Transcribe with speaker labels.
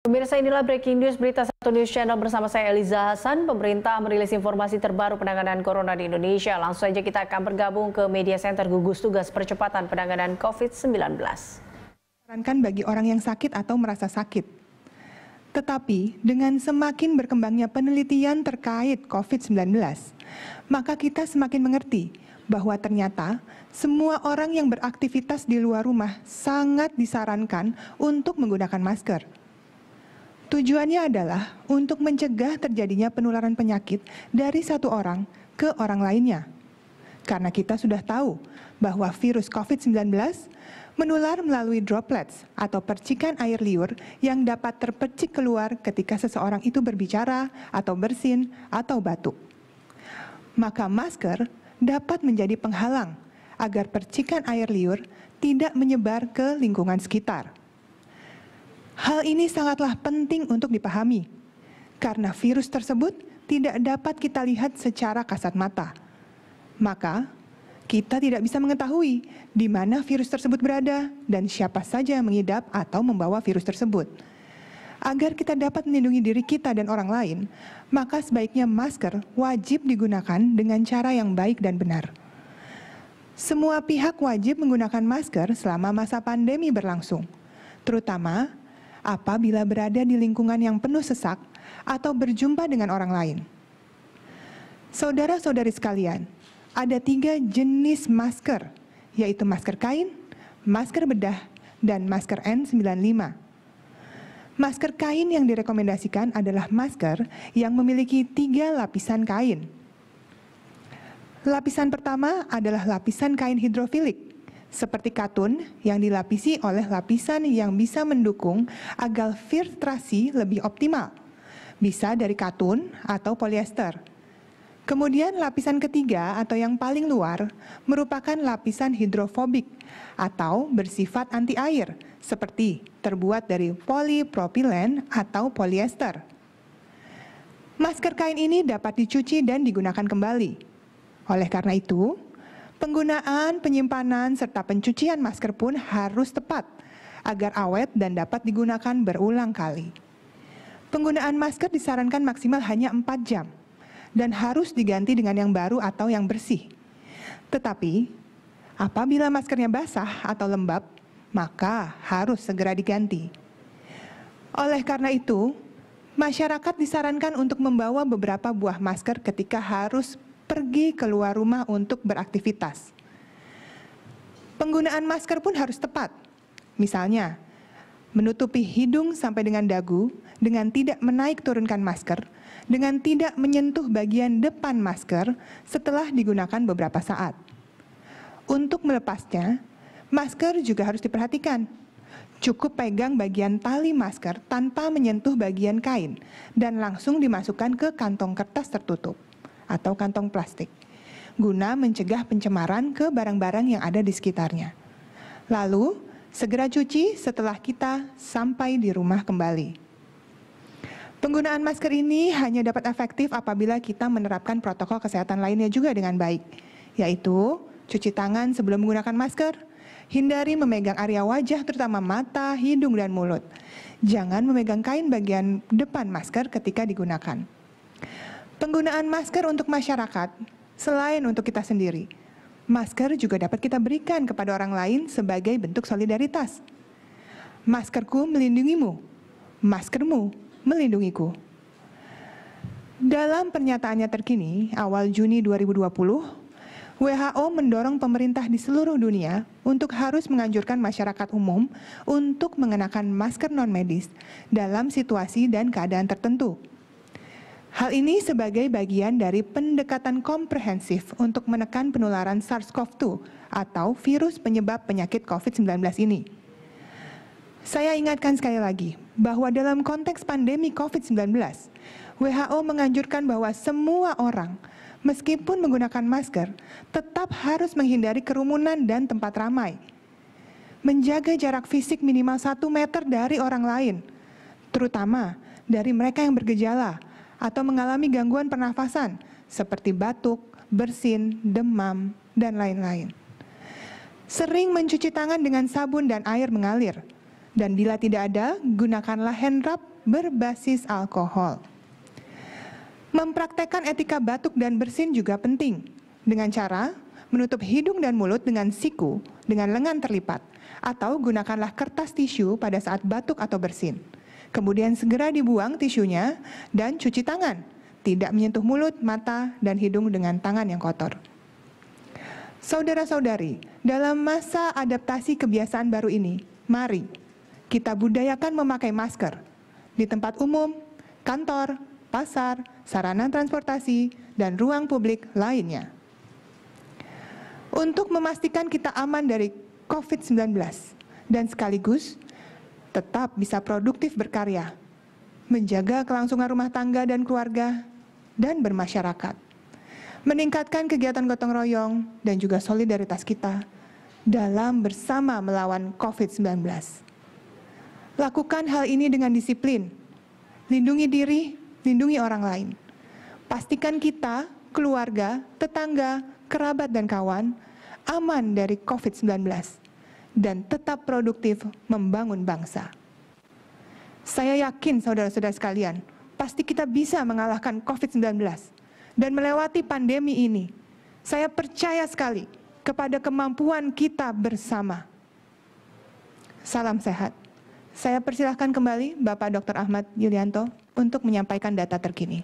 Speaker 1: Pemirsa, inilah breaking news berita Satu News Channel bersama saya Eliza Hasan. Pemerintah merilis informasi terbaru penanganan corona di Indonesia. Langsung saja kita akan bergabung ke Media Center Gugus Tugas Percepatan Penanganan COVID-19.
Speaker 2: Sarankan bagi orang yang sakit atau merasa sakit. Tetapi dengan semakin berkembangnya penelitian terkait COVID-19, maka kita semakin mengerti bahwa ternyata semua orang yang beraktivitas di luar rumah sangat disarankan untuk menggunakan masker. Tujuannya adalah untuk mencegah terjadinya penularan penyakit dari satu orang ke orang lainnya. Karena kita sudah tahu bahwa virus COVID-19 menular melalui droplets atau percikan air liur yang dapat terpercik keluar ketika seseorang itu berbicara atau bersin atau batuk. Maka masker dapat menjadi penghalang agar percikan air liur tidak menyebar ke lingkungan sekitar. Hal ini sangatlah penting untuk dipahami, karena virus tersebut tidak dapat kita lihat secara kasat mata. Maka, kita tidak bisa mengetahui di mana virus tersebut berada dan siapa saja yang mengidap atau membawa virus tersebut. Agar kita dapat melindungi diri kita dan orang lain, maka sebaiknya masker wajib digunakan dengan cara yang baik dan benar. Semua pihak wajib menggunakan masker selama masa pandemi berlangsung, terutama apabila berada di lingkungan yang penuh sesak atau berjumpa dengan orang lain. Saudara-saudari sekalian, ada 3 jenis masker, yaitu masker kain, masker bedah, dan masker N95. Masker kain yang direkomendasikan adalah masker yang memiliki 3 lapisan kain. Lapisan pertama adalah lapisan kain hidrofilik, seperti katun yang dilapisi oleh lapisan yang bisa mendukung agar filtrasi lebih optimal, bisa dari katun atau polyester. Kemudian lapisan ketiga atau yang paling luar merupakan lapisan hidrofobik atau bersifat anti air, seperti terbuat dari polipropilen atau polyester. Masker kain ini dapat dicuci dan digunakan kembali. Oleh karena itu, penggunaan, penyimpanan, serta pencucian masker pun harus tepat agar awet dan dapat digunakan berulang kali. Penggunaan masker disarankan maksimal hanya 4 jam dan harus diganti dengan yang baru atau yang bersih. Tetapi, apabila maskernya basah atau lembab, maka harus segera diganti. Oleh karena itu, masyarakat disarankan untuk membawa beberapa buah masker ketika harus pergi keluar rumah untuk beraktivitas. Penggunaan masker pun harus tepat. Misalnya, menutupi hidung sampai dengan dagu dengan tidak menaik turunkan masker, dengan tidak menyentuh bagian depan masker setelah digunakan beberapa saat. Untuk melepasnya, masker juga harus diperhatikan. Cukup pegang bagian tali masker tanpa menyentuh bagian kain dan langsung dimasukkan ke kantong kertas tertutup atau kantong plastik, guna mencegah pencemaran ke barang-barang yang ada di sekitarnya. Lalu, segera cuci setelah kita sampai di rumah kembali. Penggunaan masker ini hanya dapat efektif apabila kita menerapkan protokol kesehatan lainnya juga dengan baik, yaitu cuci tangan sebelum menggunakan masker, hindari memegang area wajah terutama mata, hidung, dan mulut. Jangan memegang kain bagian depan masker ketika digunakan. Penggunaan masker untuk masyarakat, selain untuk kita sendiri, masker juga dapat kita berikan kepada orang lain sebagai bentuk solidaritas. Maskerku melindungimu, maskermu melindungiku. Dalam pernyataannya terkini, awal Juni 2020, WHO mendorong pemerintah di seluruh dunia untuk harus menganjurkan masyarakat umum untuk mengenakan masker non-medis dalam situasi dan keadaan tertentu. Hal ini sebagai bagian dari pendekatan komprehensif untuk menekan penularan SARS-CoV-2 atau virus penyebab penyakit COVID-19 ini. Saya ingatkan sekali lagi bahwa dalam konteks pandemi COVID-19, WHO menganjurkan bahwa semua orang, meskipun menggunakan masker, tetap harus menghindari kerumunan dan tempat ramai. Menjaga jarak fisik minimal 1 meter dari orang lain, terutama dari mereka yang bergejala atau mengalami gangguan pernafasan seperti batuk, bersin, demam, dan lain-lain. Sering mencuci tangan dengan sabun dan air mengalir. Dan bila tidak ada, gunakanlah hand rub berbasis alkohol. Mempraktekkan etika batuk dan bersin juga penting, dengan cara menutup hidung dan mulut dengan siku dengan lengan terlipat, atau gunakanlah kertas tisu pada saat batuk atau bersin. Kemudian segera dibuang tisunya dan cuci tangan, tidak menyentuh mulut, mata, dan hidung dengan tangan yang kotor. Saudara-saudari, dalam masa adaptasi kebiasaan baru ini, mari kita budayakan memakai masker di tempat umum, kantor, pasar, sarana transportasi, dan ruang publik lainnya. Untuk memastikan kita aman dari COVID-19 dan sekaligus tetap bisa produktif berkarya, menjaga kelangsungan rumah tangga dan keluarga, dan bermasyarakat, meningkatkan kegiatan gotong royong dan juga solidaritas kita dalam bersama melawan COVID-19. Lakukan hal ini dengan disiplin, lindungi diri, lindungi orang lain. Pastikan kita, keluarga, tetangga, kerabat, dan kawan aman dari COVID-19 dan tetap produktif membangun bangsa. Saya yakin saudara-saudara sekalian, pasti kita bisa mengalahkan COVID-19 dan melewati pandemi ini. Saya percaya sekali kepada kemampuan kita bersama. Salam sehat. Saya persilahkan kembali Bapak Dr. Ahmad Yulianto untuk menyampaikan data terkini.